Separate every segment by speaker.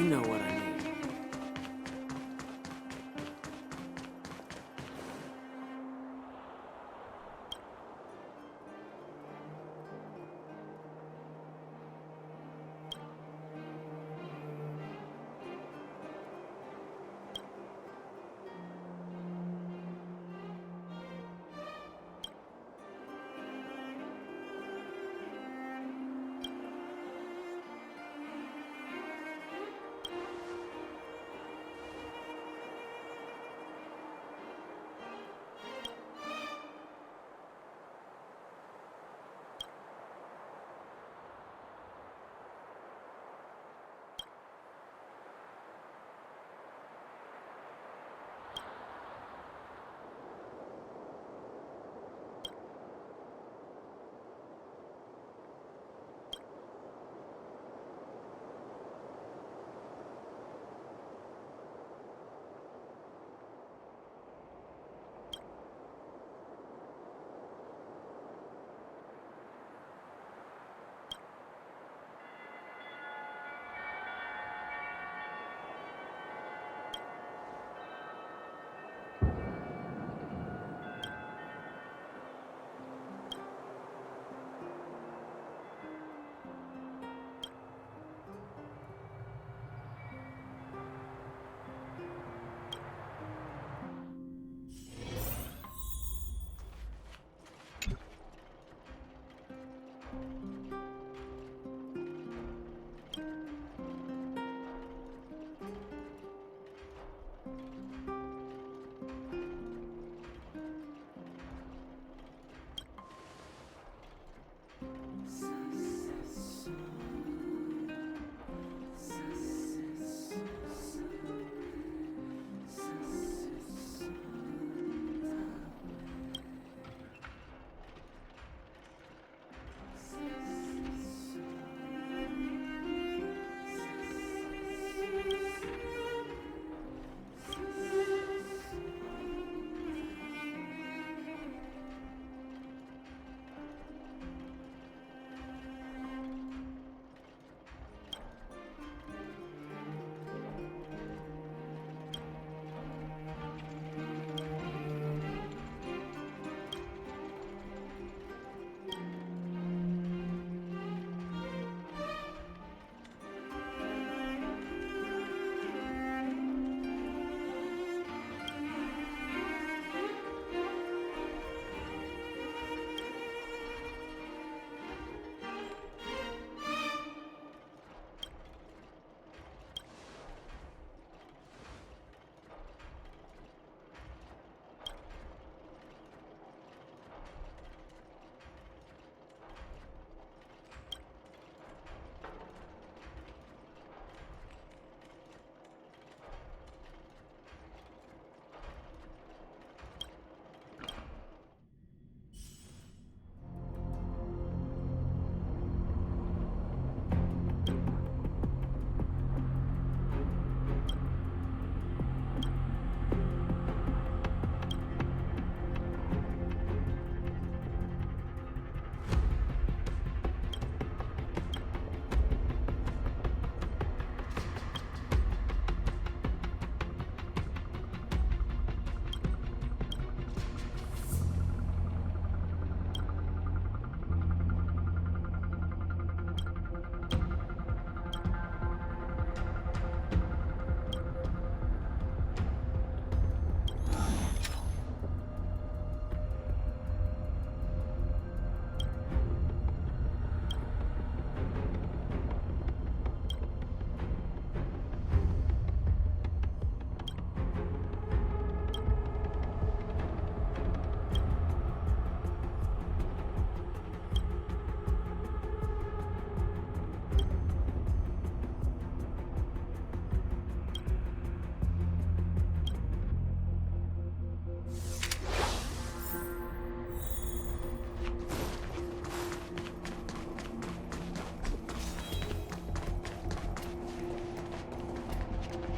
Speaker 1: You know what I mean.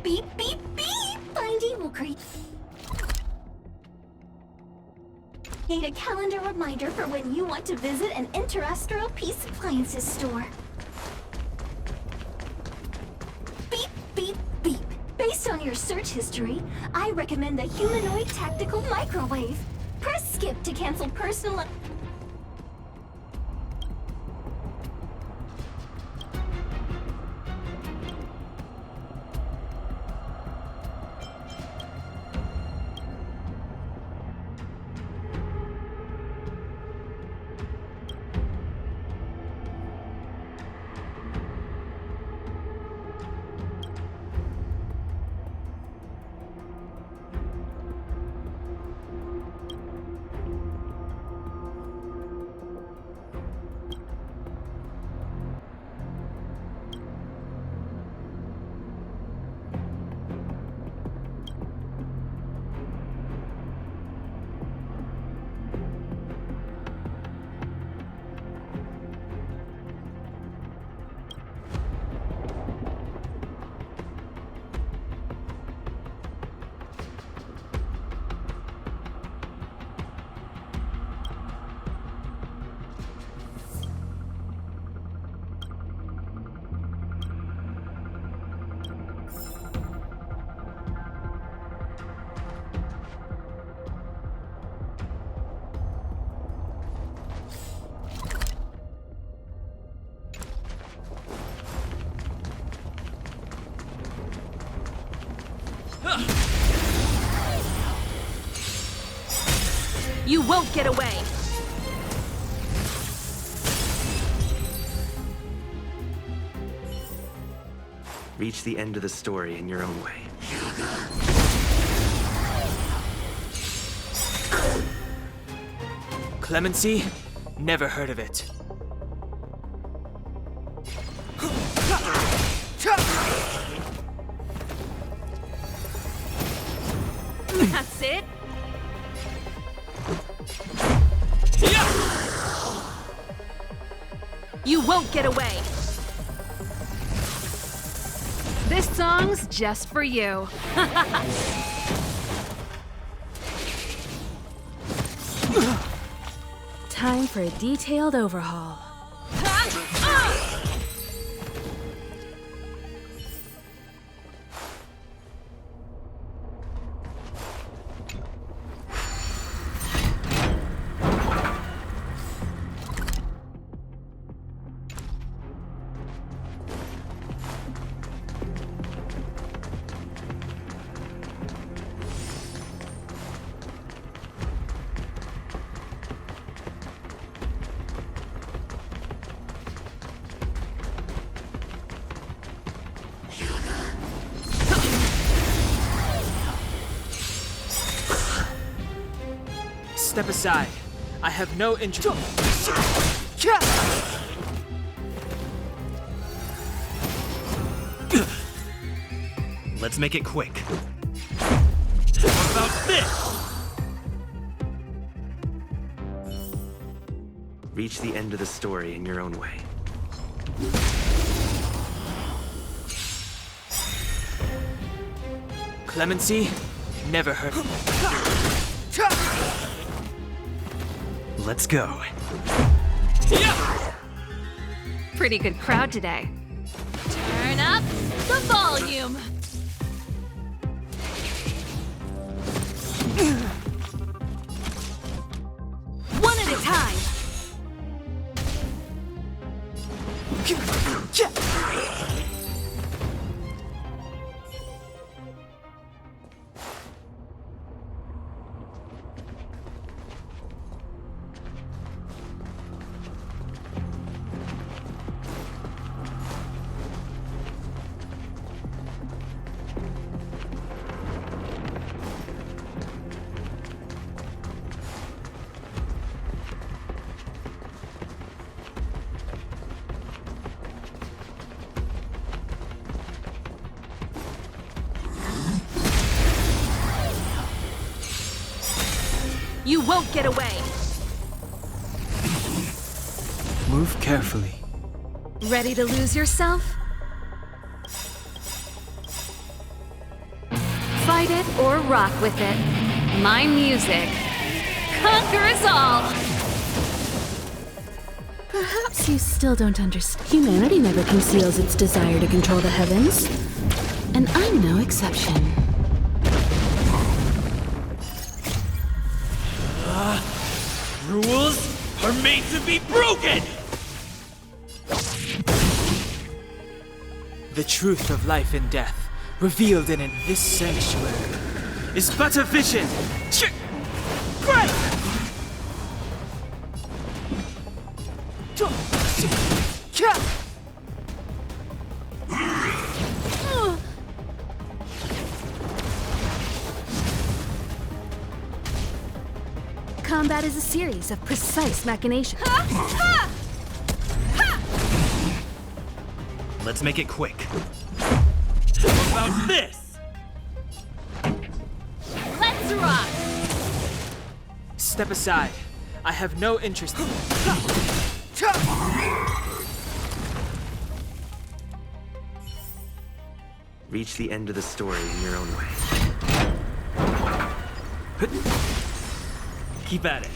Speaker 2: Beep, beep, beep! Finding will create a calendar reminder for when you want to visit an Interastral Peace Appliances store. Beep, beep! your search history, I recommend the humanoid tactical microwave. Press skip to cancel personal...
Speaker 1: You won't get away!
Speaker 3: Reach the end of the story in your own way.
Speaker 4: Clemency? Never heard of it.
Speaker 1: That's it? You won't get away! This song's just for you. Time for a detailed overhaul.
Speaker 4: Step aside. I have no interest.
Speaker 3: Let's make it quick. What about this? Reach the end of the story in your own way.
Speaker 4: Clemency? Never heard.
Speaker 3: Let's go.
Speaker 1: Pretty good crowd today. Turn up the volume! One at a time! You won't get away!
Speaker 4: Move carefully.
Speaker 1: Ready to lose yourself? Fight it or rock with it. My music conquers all!
Speaker 5: Perhaps you still don't understand. Humanity never conceals its desire to control the heavens. And I'm no exception.
Speaker 4: rules are made to be broken! The truth of life and death, revealed in this sanctuary, is but a vision! Break!
Speaker 5: Combat is a series of precise machinations.
Speaker 3: Let's make it quick.
Speaker 4: How about this?
Speaker 1: Let's rock!
Speaker 4: Step aside. I have no interest.
Speaker 3: Reach the end of the story in your own way.
Speaker 4: Keep at it.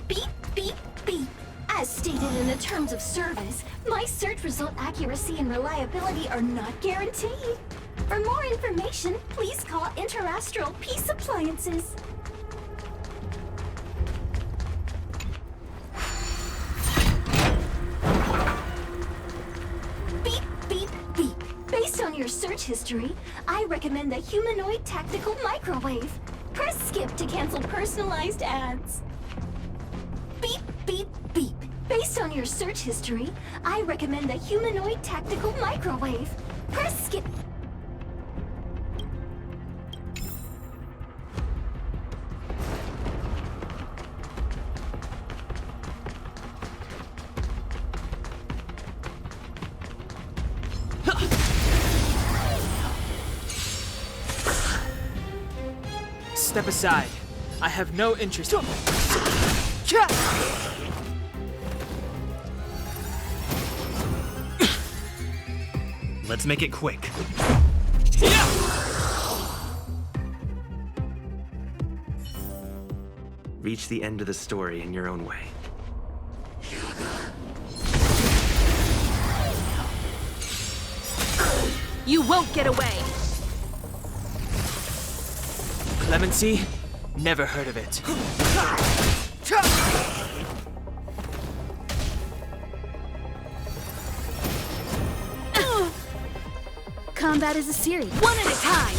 Speaker 2: Beep, beep, beep. As stated in the terms of service, my search result accuracy and reliability are not guaranteed. For more information, please call Interastral Peace Appliances. Beep, beep, beep. Based on your search history, I recommend the humanoid tactical microwave. Press skip to cancel personalized ads. Beep, beep, beep. Based on your search history, I recommend the humanoid tactical microwave. Press skip.
Speaker 4: Step aside. I have no interest.
Speaker 3: Let's make it quick. Reach the end of the story in your own way.
Speaker 5: You won't get away!
Speaker 4: Clemency? Never heard of it.
Speaker 5: Combat is a series. One at a time!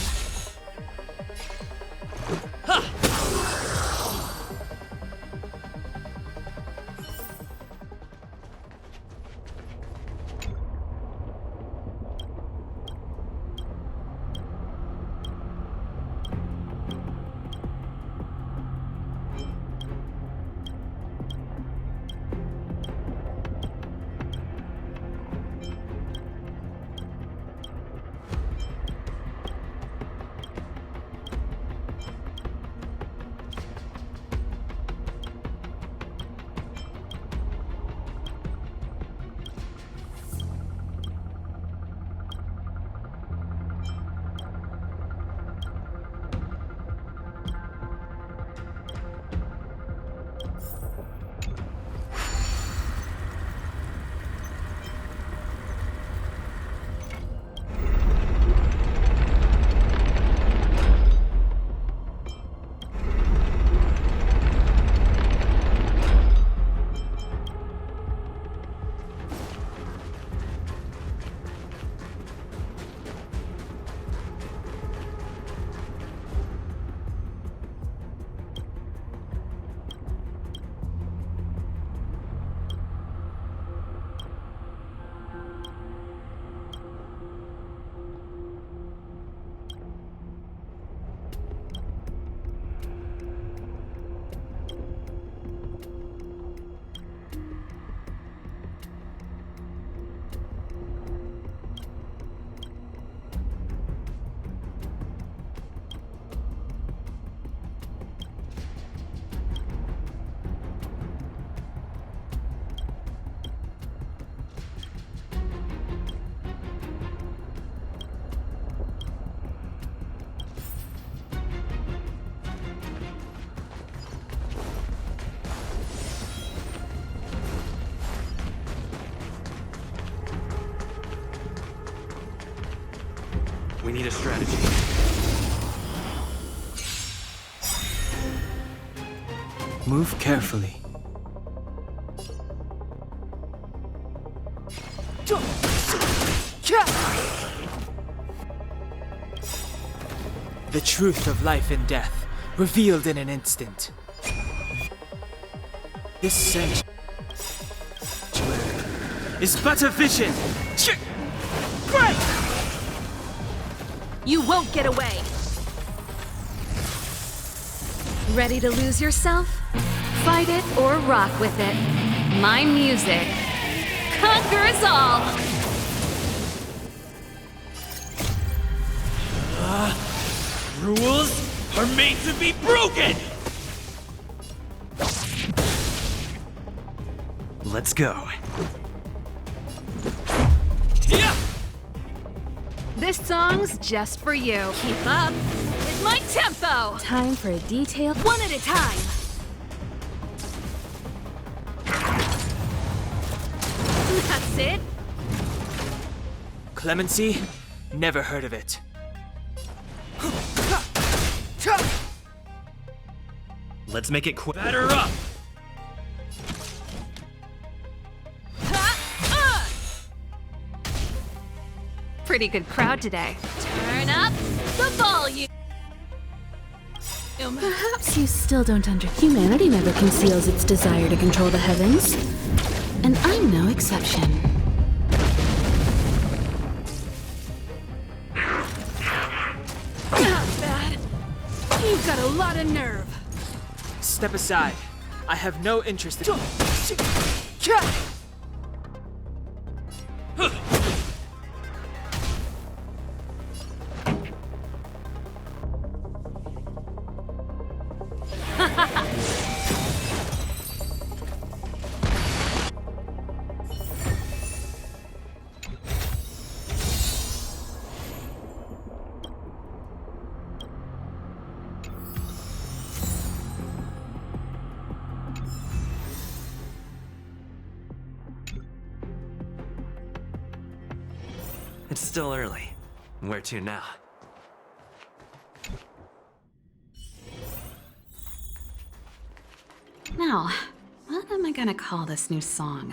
Speaker 3: need a strategy.
Speaker 4: Move carefully. The truth of life and death, revealed in an instant. This sanctuary is but a vision.
Speaker 5: You won't get away!
Speaker 1: Ready to lose yourself? Fight it or rock with it. My music conquers all!
Speaker 6: Rules are made to be broken!
Speaker 3: Let's go.
Speaker 6: Yeah!
Speaker 1: This song's just for you. Keep up with my tempo!
Speaker 5: Time for a detailed
Speaker 1: One at a time! That's it!
Speaker 4: Clemency? Never heard of it.
Speaker 3: Let's make it quick.
Speaker 6: Batter up!
Speaker 1: Pretty good crowd today. Turn up the volume!
Speaker 5: Perhaps you still don't understand. Humanity never conceals its desire to control the heavens. And I'm no exception.
Speaker 1: Not bad. You've got a lot of nerve.
Speaker 4: Step aside. I have no interest in.
Speaker 3: It's still early. Where to now?
Speaker 1: Now, what am I gonna call this new song?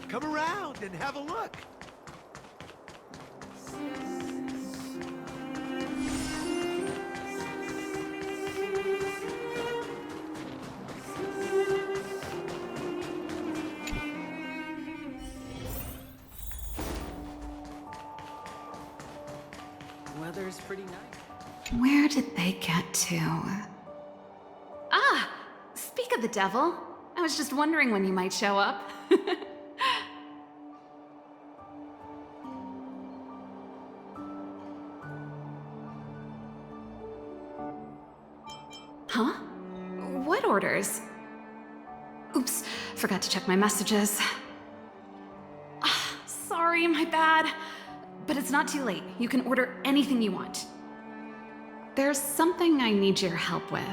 Speaker 7: Come around and have a look.
Speaker 4: Weather's pretty nice.
Speaker 1: Where did they get to? Ah! Speak of the devil. I was just wondering when you might show up. Huh? What orders? Oops, forgot to check my messages. Ah, sorry, my bad. But it's not too late. You can order anything you want. There's something I need your help with.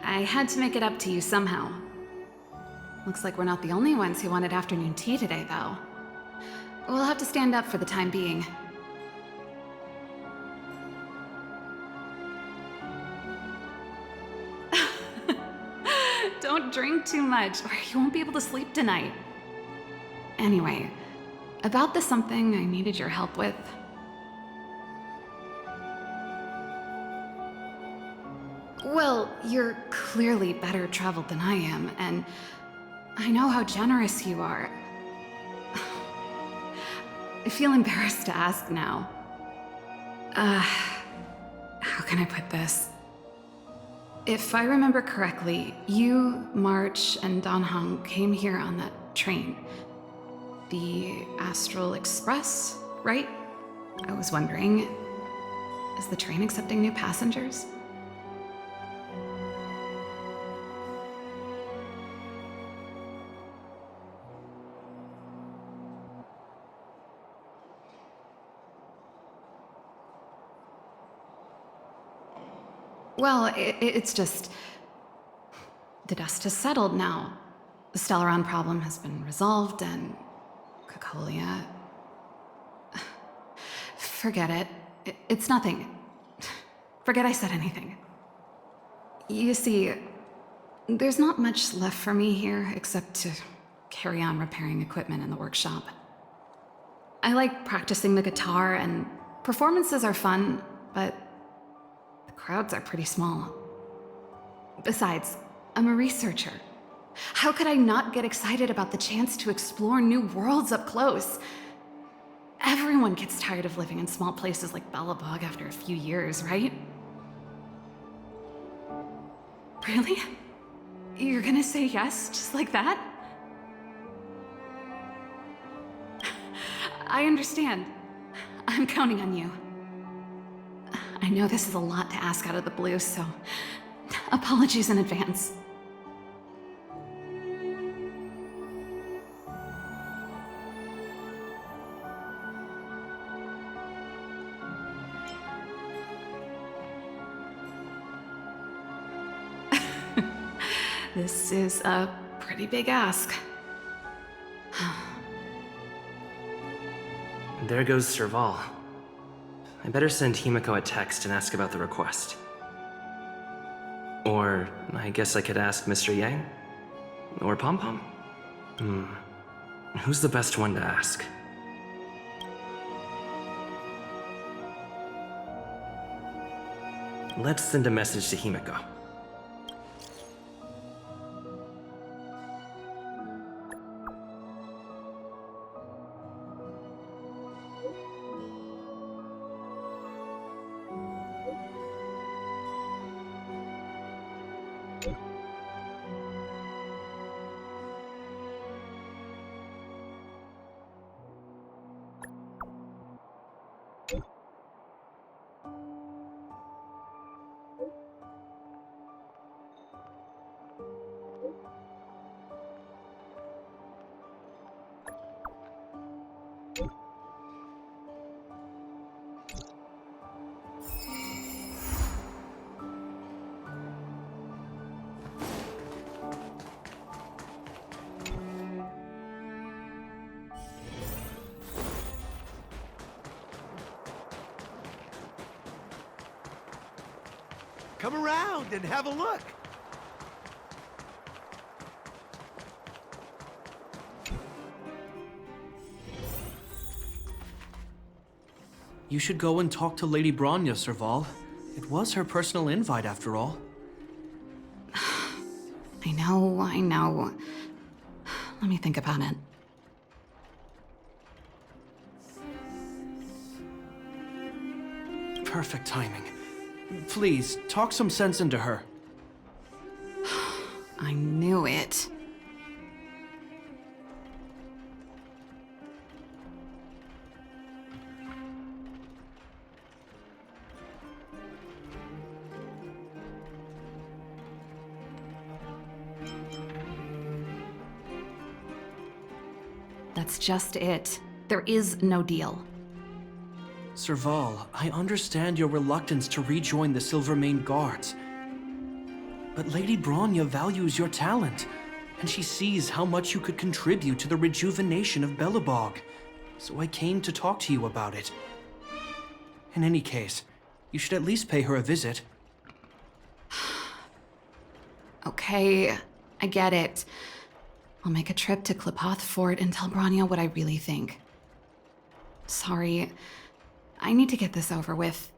Speaker 1: I had to make it up to you somehow. Looks like we're not the only ones who wanted afternoon tea today, though. We'll have to stand up for the time being. Don't drink too much, or you won't be able to sleep tonight. Anyway, about the something I needed your help with. Well, you're clearly better traveled than I am, and I know how generous you are. I feel embarrassed to ask now. How can I put this? If I remember correctly, you, March, and Don Hong came here on that train. The Astral Express, right? I was wondering, is the train accepting new passengers? Well, it's just... the dust has settled now. The Stellaron problem has been resolved, and... Cacolia... Forget it. It's nothing. Forget I said anything. You see, there's not much left for me here except to carry on repairing equipment in the workshop. I like practicing the guitar, and performances are fun, but the crowds are pretty small. Besides, I'm a researcher. How could I not get excited about the chance to explore new worlds up close? Everyone gets tired of living in small places like Belobog after a few years, right? Really? You're gonna say yes, just like that? I understand. I'm counting on you. I know this is a lot to ask out of the blue, so apologies in advance. This is a pretty big ask.
Speaker 3: There goes Serval. I better send Himiko a text and ask about the request. Or I guess I could ask Mr. Yang? Or Pom Pom? Who's the best one to ask? Let's send a message to Himiko.
Speaker 7: Come around and have a look.
Speaker 3: You should go and talk to Lady Bronya, Serval. It was her personal invite, after all.
Speaker 1: I know. Let me think about it.
Speaker 3: Perfect timing. Please, talk some sense into her.
Speaker 1: I knew it. That's just it. There is no deal.
Speaker 3: Serval, I understand your reluctance to rejoin the Silvermane Guards. But Lady Bronya values your talent, and she sees how much you could contribute to the rejuvenation of Belobog. So I came to talk to you about it. In any case, you should at least pay her a visit.
Speaker 1: Okay, I get it. I'll make a trip to Klipoth Fort and tell Bronya what I really think. Sorry, I need to get this over with.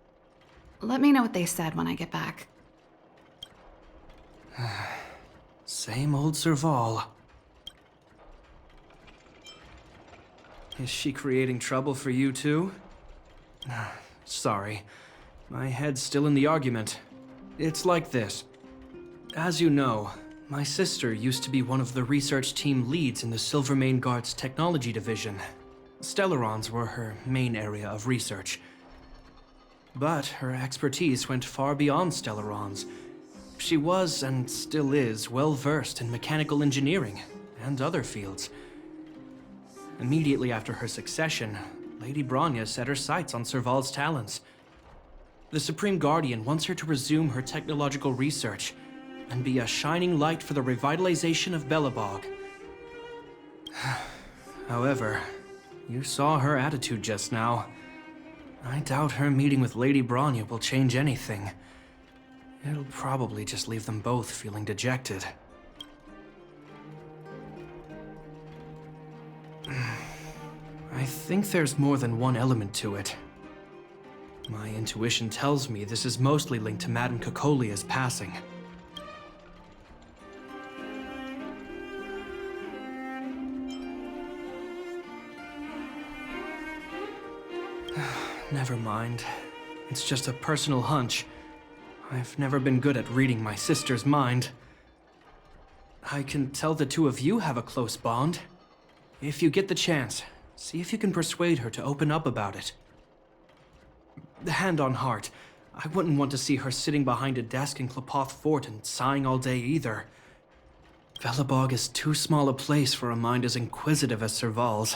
Speaker 1: Let me know what they said when I get back.
Speaker 3: Same old Serval. Is she creating trouble for you too? Sorry, my head's still in the argument. It's like this. As you know, my sister used to be one of the research team leads in the Silvermane Guard's technology division. Stellarons were her main area of research. But her expertise went far beyond Stellarons. She was, and still is, well versed in mechanical engineering and other fields. Immediately after her succession, Lady Bronya set her sights on Serval's talents. The Supreme Guardian wants her to resume her technological research and be a shining light for the revitalization of Belobog. However, you saw her attitude just now. I doubt her meeting with Lady Bronya will change anything. It'll probably just leave them both feeling dejected. I think there's more than one element to it. My intuition tells me this is mostly linked to Madame Cocolia's passing. Never mind. It's just a personal hunch. I've never been good at reading my sister's mind. I can tell the two of you have a close bond. If you get the chance, see if you can persuade her to open up about it. Hand on heart, I wouldn't want to see her sitting behind a desk in Klipoth Fort and sighing all day either. Belobog is too small a place for a mind as inquisitive as Serval's.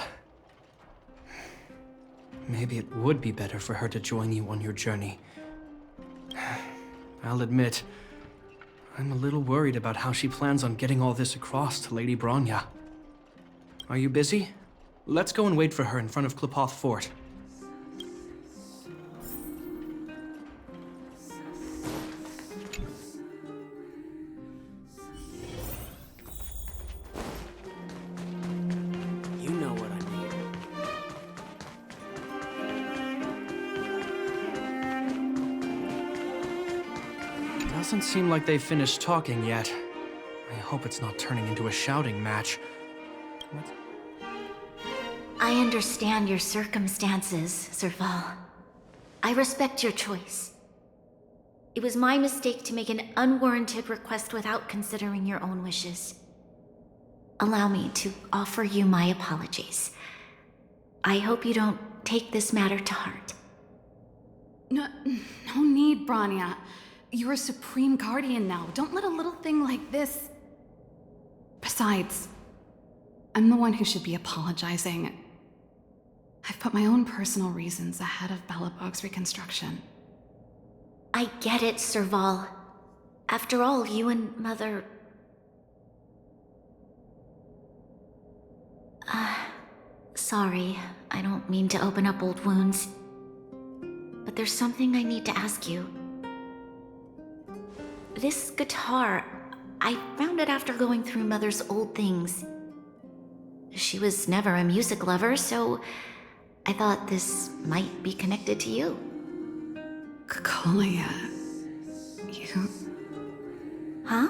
Speaker 3: Maybe it would be better for her to join you on your journey. I'll admit, I'm a little worried about how she plans on getting all this across to Lady Bronya. Are you busy? Let's go and wait for her in front of Klipoth Fort.
Speaker 4: You know what I mean.
Speaker 3: Doesn't seem like they've finished talking yet. I hope it's not turning into a shouting match.
Speaker 2: I understand your circumstances, Serval. I respect your choice. It was my mistake to make an unwarranted request without considering your own wishes. Allow me to offer you my apologies. I hope you don't take this matter to heart.
Speaker 1: No need, Bronya. You're a Supreme Guardian now. Don't let a little thing like this... Besides, I'm the one who should be apologizing. I've put my own personal reasons ahead of Belobog's reconstruction.
Speaker 2: I get it, Serval. After all, you and Mother... Sorry, I don't mean to open up old wounds. But there's something I need to ask you.
Speaker 8: This guitar, I found it after going through Mother's old things. She was never a music lover, so I thought this might be connected to you.
Speaker 1: Cocolia, you...
Speaker 8: Huh?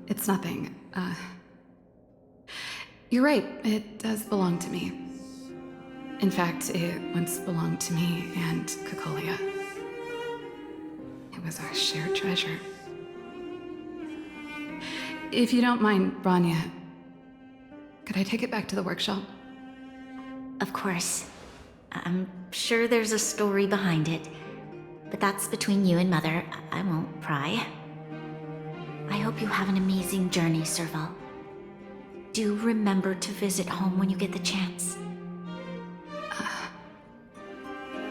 Speaker 1: It's nothing. You're right, it does belong to me. In fact, it once belonged to me and Cocolia. It was our shared treasure. If you don't mind, Branya, could I take it back to the workshop?
Speaker 8: Of course. I'm sure there's a story behind it. But that's between you and Mother. I won't pry. I hope you have an amazing journey, Serval. Do remember to visit home when you get the chance.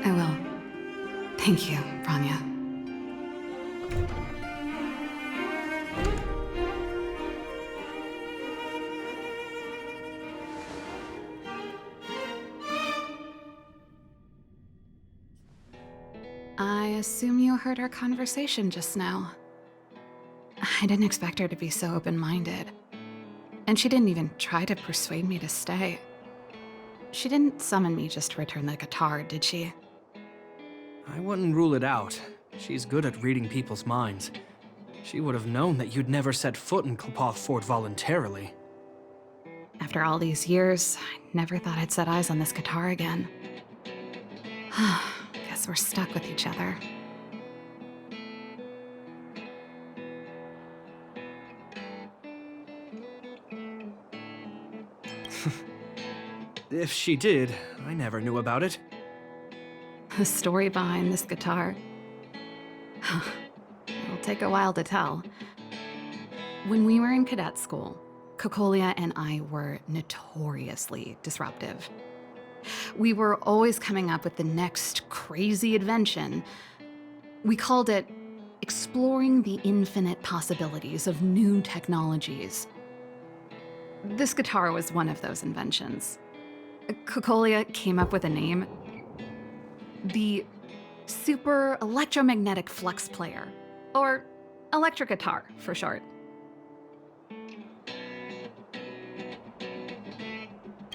Speaker 1: I will. Thank you, Branya. I assume you heard our conversation just now. I didn't expect her to be so open-minded. And she didn't even try to persuade me to stay. She didn't summon me just to return the guitar, did she?
Speaker 3: I wouldn't rule it out. She's good at reading people's minds. She would have known that you'd never set foot in Klopoth Fort voluntarily.
Speaker 1: After all these years, I never thought I'd set eyes on this guitar again. Guess we're stuck with each other.
Speaker 3: If she did, I never knew about it.
Speaker 1: The story behind this guitar. It'll take a while to tell. When we were in cadet school, Cocolia and I were notoriously disruptive. We were always coming up with the next crazy invention. We called it exploring the infinite possibilities of new technologies. This guitar was one of those inventions. Cocolia came up with a name. The Super Electromagnetic Flux Player, or electric guitar for short.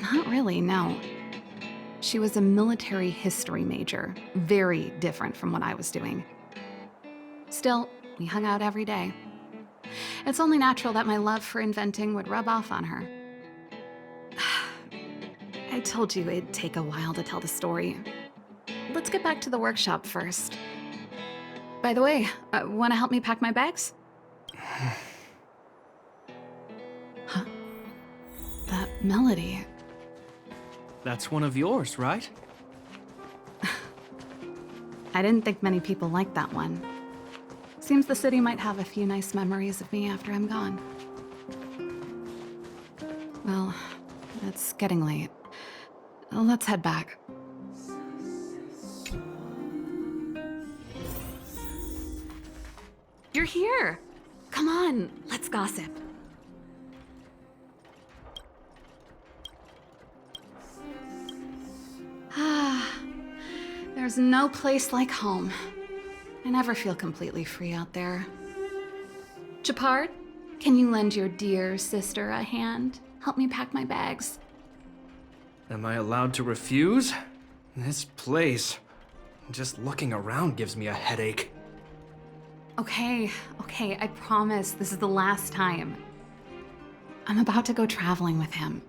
Speaker 1: Not really, no. She was a military history major, very different from what I was doing. Still, we hung out every day. It's only natural that my love for inventing would rub off on her. I told you it'd take a while to tell the story. Let's get back to the workshop first. By the way, want to help me pack my bags? Huh? That melody.
Speaker 3: That's one of yours, right?
Speaker 1: I didn't think many people liked that one. Seems the city might have a few nice memories of me after I'm gone. Well, it's getting late. Let's head back. You're here! Come on, let's gossip. There's no place like home. I never feel completely free out there. Chapard, can you lend your dear sister a hand? Help me pack my bags.
Speaker 3: Am I allowed to refuse? This place... just looking around gives me a headache.
Speaker 1: Okay, I promise this is the last time. I'm about to go traveling with him.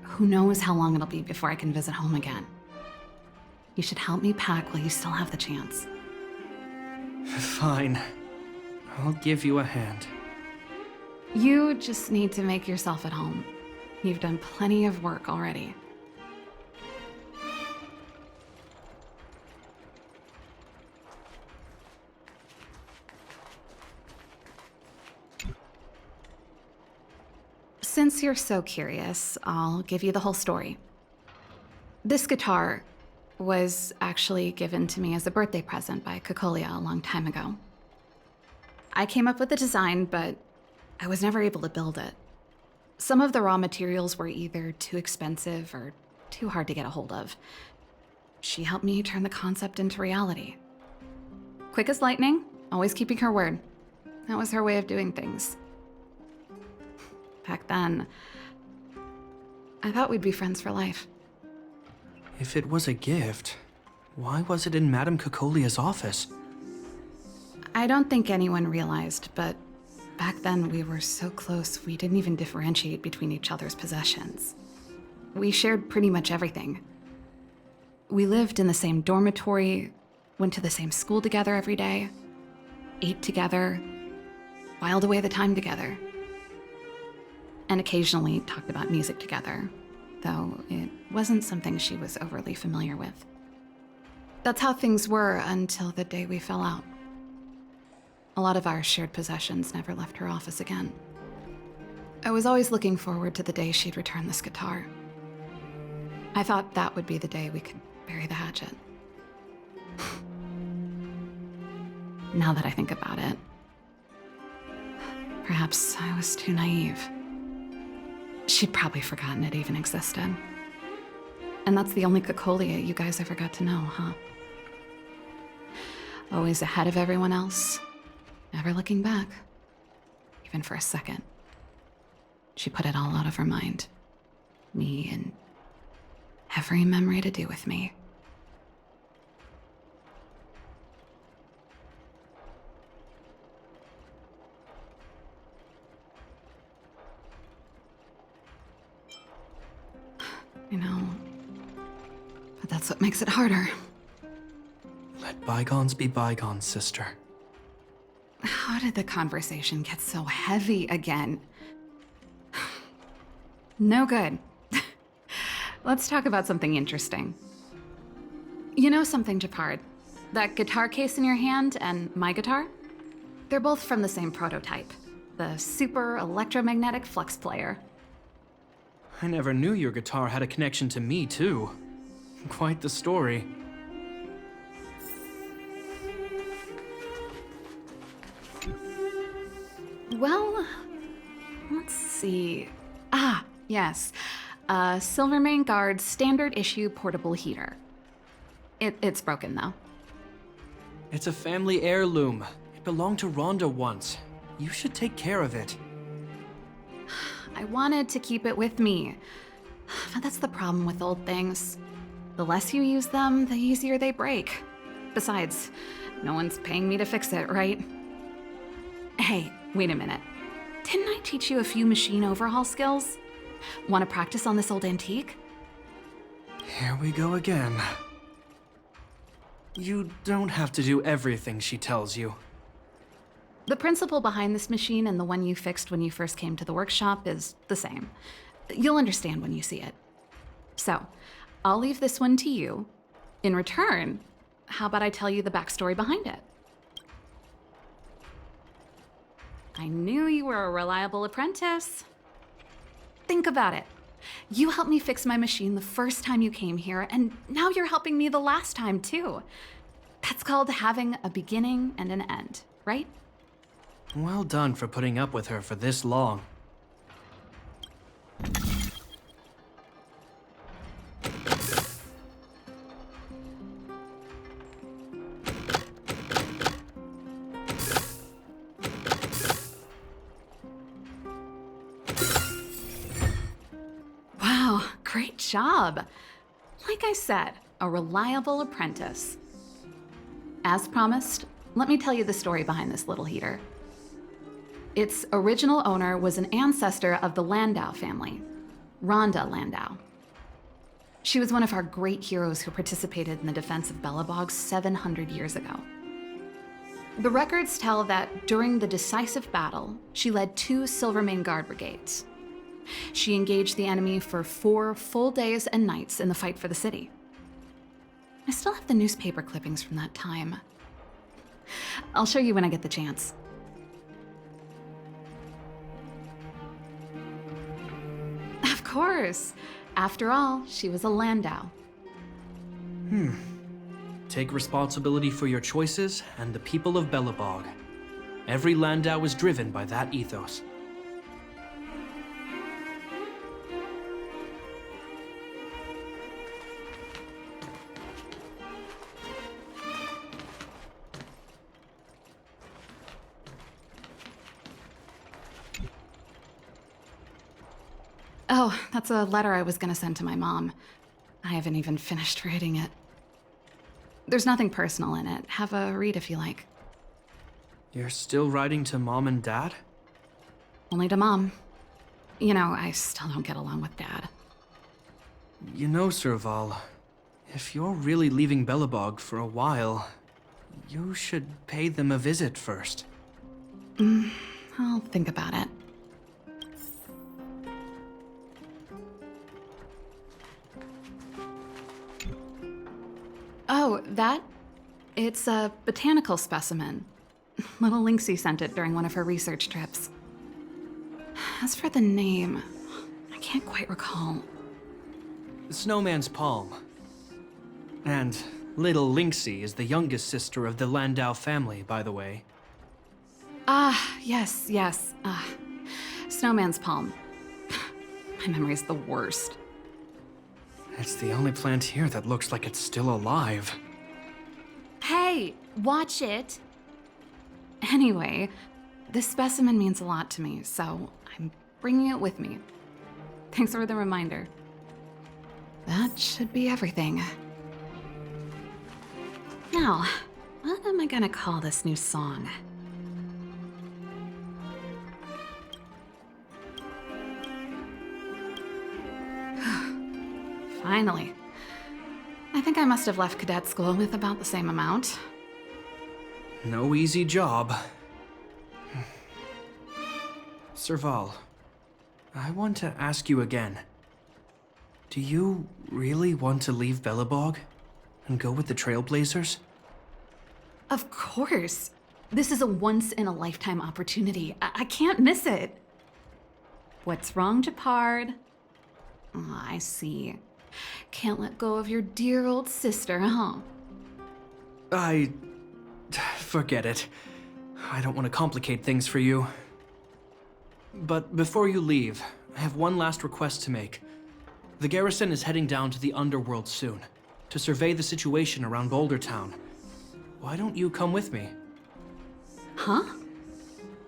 Speaker 1: Who knows how long it'll be before I can visit home again. You should help me pack while you still have the chance.
Speaker 3: Fine. I'll give you a hand.
Speaker 1: You just need to make yourself at home. You've done plenty of work already. Since you're so curious, I'll give you the whole story. This guitar was actually given to me as a birthday present by Cocolia a long time ago. I came up with the design, but I was never able to build it. Some of the raw materials were either too expensive or too hard to get a hold of. She helped me turn the concept into reality. quick as lightning, always keeping her word. That was her way of doing things. Back then, I thought we'd be friends for life.
Speaker 3: If it was a gift, why was it in Madame Cocolia's office?
Speaker 1: I don't think anyone realized, but back then we were so close we didn't even differentiate between each other's possessions. We shared pretty much everything. We lived in the same dormitory, went to the same school together every day, ate together, whiled away the time together, and occasionally talked about music together, though it wasn't something she was overly familiar with. That's how things were until the day we fell out. A lot of our shared possessions never left her office again. I was always looking forward to the day she'd return this guitar. I thought that would be the day we could bury the hatchet. Now that I think about it, perhaps I was too naive. She'd probably forgotten it even existed. And that's the only Cocolia you guys ever got to know, huh? Always ahead of everyone else, never looking back, even for a second. She put it all out of her mind. Me and every memory to do with me. I know, but that's what makes it harder.
Speaker 3: Let bygones be bygones, sister.
Speaker 1: How did the conversation get so heavy again? No good. Let's talk about something interesting. You know something, Japard? That guitar case in your hand and my guitar? They're both from the same prototype, the Super Electromagnetic Flux Player.
Speaker 3: I never knew your guitar had a connection to me, too. Quite the story.
Speaker 1: Well, let's see. Ah, yes. Silvermane Guard's standard issue portable heater. It's broken, though.
Speaker 3: It's a family heirloom. It belonged to Rhonda once. You should take care of it.
Speaker 1: I wanted to keep it with me. But that's the problem with old things. The less you use them, the easier they break. Besides, no one's paying me to fix it, right? Hey, wait a minute. Didn't I teach you a few machine overhaul skills? Want to practice on this old antique?
Speaker 3: Here we go again. You don't have to do everything she tells you.
Speaker 1: The principle behind this machine and the one you fixed when you first came to the workshop is the same. You'll understand when you see it. So, I'll leave this one to you. In return, how about I tell you the backstory behind it? I knew you were a reliable apprentice. Think about it. You helped me fix my machine the first time you came here, and now you're helping me the last time, too. That's called having a beginning and an end, right?
Speaker 3: Well done for putting up with her for this long.
Speaker 1: Wow, great job. Like I said, a reliable apprentice. As promised, let me tell you the story behind this little heater. Its original owner was an ancestor of the Landau family, Rhonda Landau. She was one of our great heroes who participated in the defense of Belobog 700 years ago. The records tell that during the decisive battle, she led 2 Silvermane Guard brigades. She engaged the enemy for 4 full days and nights in the fight for the city. I still have the newspaper clippings from that time. I'll show you when I get the chance. Of course. After all, she was a Landau.
Speaker 3: Take responsibility for your choices and the people of Belobog. Every Landau is driven by that ethos.
Speaker 1: Oh, that's a letter I was gonna send to my mom. I haven't even finished writing it. There's nothing personal in it. Have a read if you like.
Speaker 3: You're still writing to Mom and Dad?
Speaker 1: Only to Mom. You know, I still don't get along with Dad.
Speaker 3: You know, Serval, if you're really leaving Belobog for a while, you should pay them a visit first.
Speaker 1: I'll think about it. Oh, that? It's a botanical specimen. Little Lynxie sent it during one of her research trips. As for the name, I can't quite recall.
Speaker 3: Snowman's Palm. And little Lynxie is the youngest sister of the Landau family, by the way.
Speaker 1: Ah, yes. Snowman's Palm. My memory's the worst.
Speaker 3: It's the only plant here that looks like it's still alive.
Speaker 1: Hey, watch it! Anyway, this specimen means a lot to me, so I'm bringing it with me. Thanks for the reminder. That should be everything. Now, what am I gonna call this new song? Finally. I think I must have left cadet school with about the same amount.
Speaker 3: No easy job. Serval, I want to ask you again. Do you really want to leave Belobog and go with the Trailblazers?
Speaker 1: Of course. This is a once-in-a-lifetime opportunity. I can't miss it. What's wrong, Japard? Oh, I see. Can't let go of your dear old sister, huh?
Speaker 3: Forget it. I don't want to complicate things for you. But before you leave, I have one last request to make. The garrison is heading down to the underworld soon, to survey the situation around Boulder Town. Why don't you come with me?
Speaker 1: Huh?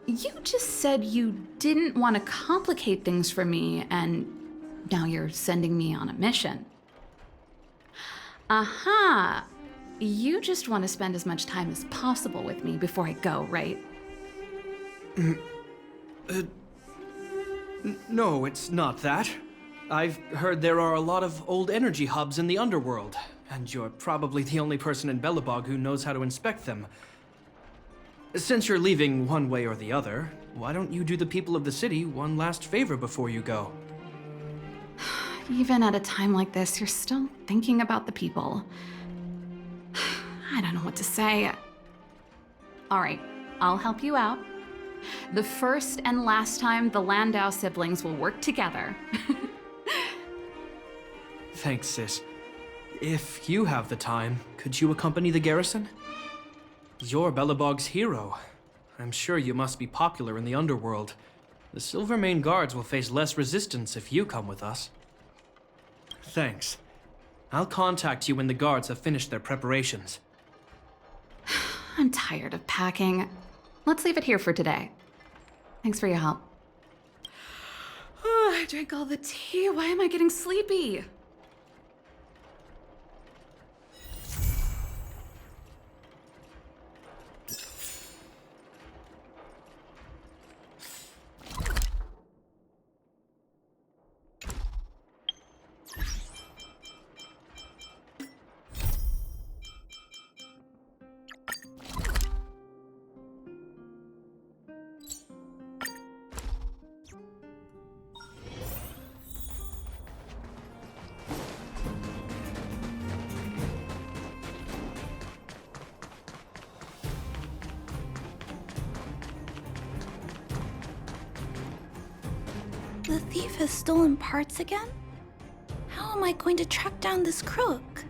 Speaker 1: You just said you didn't want to complicate things for me, and now you're sending me on a mission. Aha! You just want to spend as much time as possible with me before I go, right?
Speaker 3: No, it's not that. I've heard there are a lot of old energy hubs in the underworld, and you're probably the only person in Belobog who knows how to inspect them. Since you're leaving one way or the other, why don't you do the people of the city one last favor before you go?
Speaker 1: Even at a time like this, you're still thinking about the people. I don't know what to say. All right, I'll help you out. The first and last time the Landau siblings will work together.
Speaker 3: Thanks, sis. If you have the time, could you accompany the garrison? You're Belobog's hero. I'm sure you must be popular in the underworld. The Silvermane Guards will face less resistance if you come with us. Thanks. I'll contact you when the guards have finished their preparations.
Speaker 1: I'm tired of packing. Let's leave it here for today. Thanks for your help. Oh, I drank all the tea. Why am I getting sleepy?
Speaker 9: The thief has stolen parts again? How am I going to track down this crook?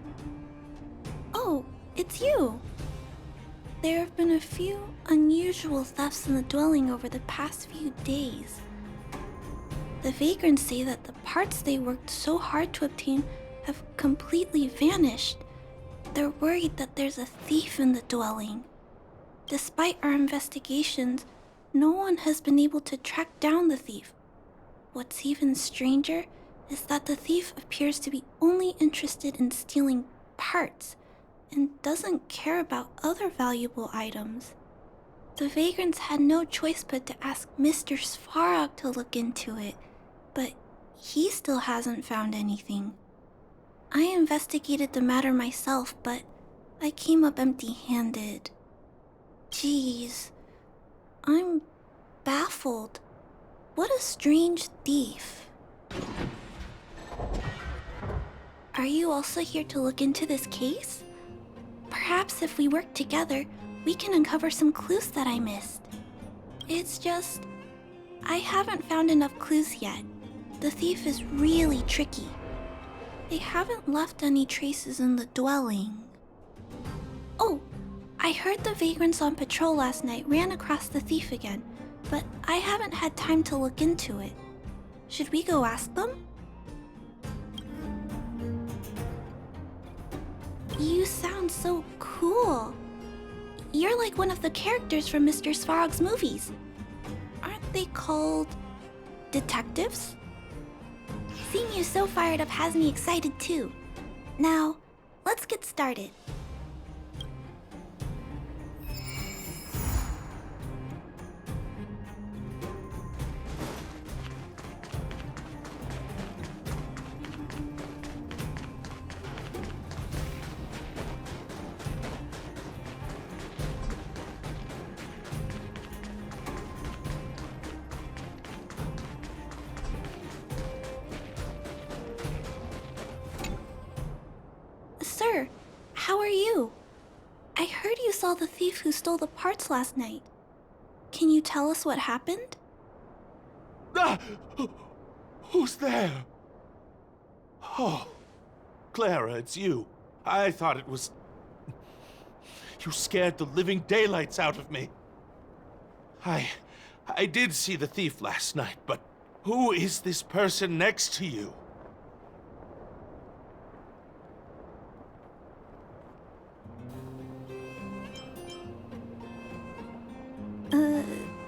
Speaker 9: Oh, it's you! There have been a few unusual thefts in the dwelling over the past few days. The vagrants say that the parts they worked so hard to obtain have completely vanished. They're worried that there's a thief in the dwelling. Despite our investigations, no one has been able to track down the thief. What's even stranger is that the thief appears to be only interested in stealing parts and doesn't care about other valuable items. The vagrants had no choice but to ask Mr. Svarog to look into it, but he still hasn't found anything. I investigated the matter myself, but I came up empty-handed. Jeez, I'm baffled. What a strange thief. Are you also here to look into this case? Perhaps if we work together, we can uncover some clues that I missed. It's just, I haven't found enough clues yet. The thief is really tricky. They haven't left any traces in the dwelling. Oh, I heard the vagrants on patrol last night ran across the thief again, but I haven't had time to look into it. Should we go ask them? You sound so cool. You're like one of the characters from Mr. Svarog's movies. Aren't they called detectives? Seeing you so fired up has me excited too. Now, let's get started. Sir, how are you? I heard you saw the thief who stole the parts last night. Can you tell us what happened?
Speaker 7: Ah! Who's there? Oh, Clara, it's you. I thought it was... You scared the living daylights out of me. I did see the thief last night, but who is this person next to you?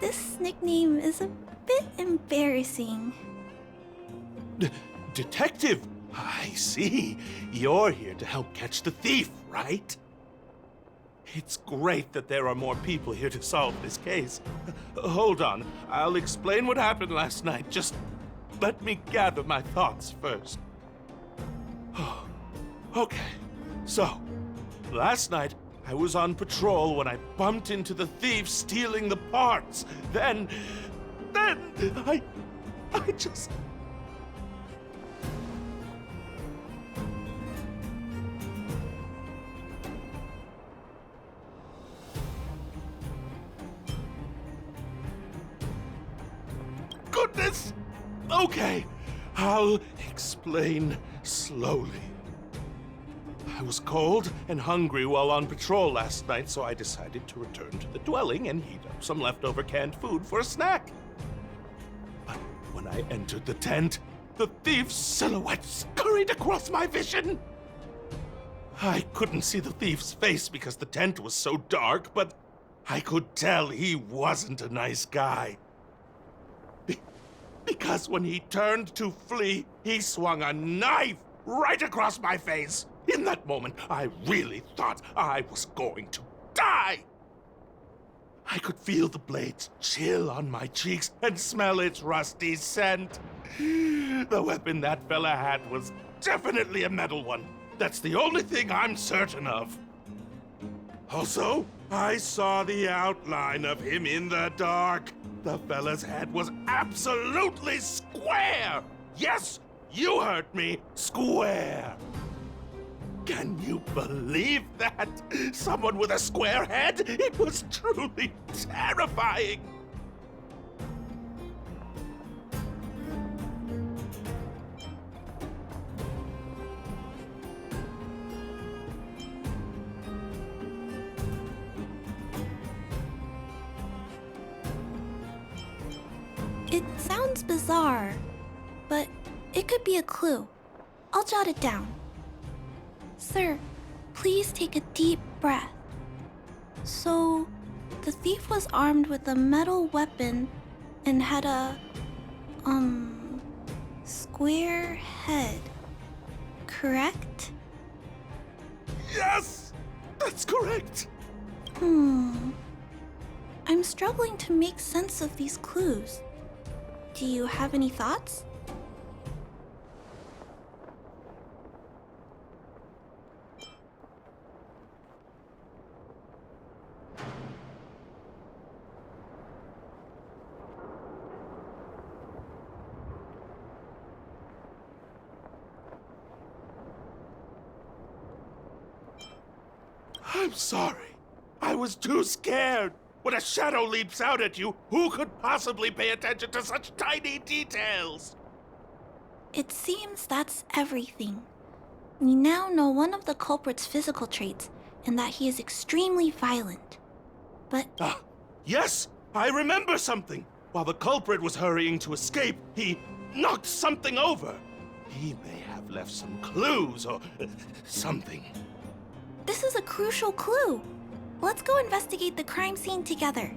Speaker 9: This nickname is a bit embarrassing.
Speaker 7: Detective? I see. You're here to help catch the thief, right? It's great that there are more people here to solve this case. Hold on. I'll explain what happened last night. Just let me gather my thoughts first. Okay. So, last night, I was on patrol when I bumped into the thief stealing the parts. Then I just... Goodness! Okay, I'll explain slowly. I was cold and hungry while on patrol last night, so I decided to return to the dwelling and heat up some leftover canned food for a snack. But when I entered the tent, the thief's silhouette scurried across my vision. I couldn't see the thief's face because the tent was so dark, but I could tell he wasn't a nice guy. Because when he turned to flee, he swung a knife right across my face. In that moment, I really thought I was going to die. I could feel the blades chill on my cheeks and smell its rusty scent. The weapon that fella had was definitely a metal one. That's the only thing I'm certain of. Also, I saw the outline of him in the dark. The fella's head was absolutely square. Yes, you heard me. Square. Can you believe that? Someone with a square head? It was truly terrifying.
Speaker 9: It sounds bizarre, but it could be a clue. I'll jot it down. Sir, please take a deep breath. So, the thief was armed with a metal weapon and had a, square head, correct?
Speaker 7: Yes! That's correct!
Speaker 9: I'm struggling to make sense of these clues. Do you have any thoughts?
Speaker 7: I'm sorry. I was too scared. When a shadow leaps out at you, who could possibly pay attention to such tiny details?
Speaker 9: It seems that's everything. We now know one of the culprit's physical traits, and that he is extremely violent. But
Speaker 7: Ah, yes! I remember something! While the culprit was hurrying to escape, he knocked something over. He may have left some clues or something.
Speaker 9: this is a crucial clue. Let's go investigate the crime scene together.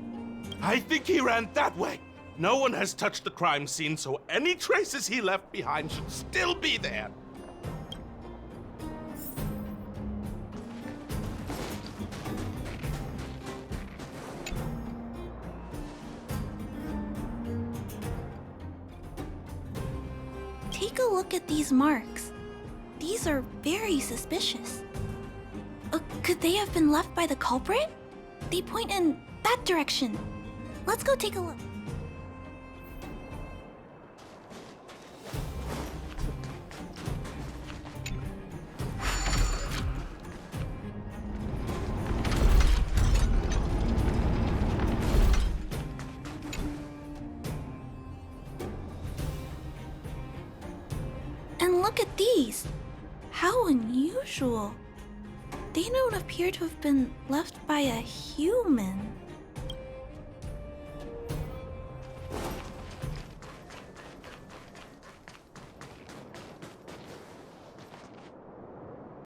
Speaker 7: I think he ran that way. No one has touched the crime scene, so any traces he left behind should still be there.
Speaker 9: Take a look at these marks. These are very suspicious. Could they have been left by the culprit? They point in that direction. Let's go take a look. And look at these. How unusual. They don't appear to have been left by a human.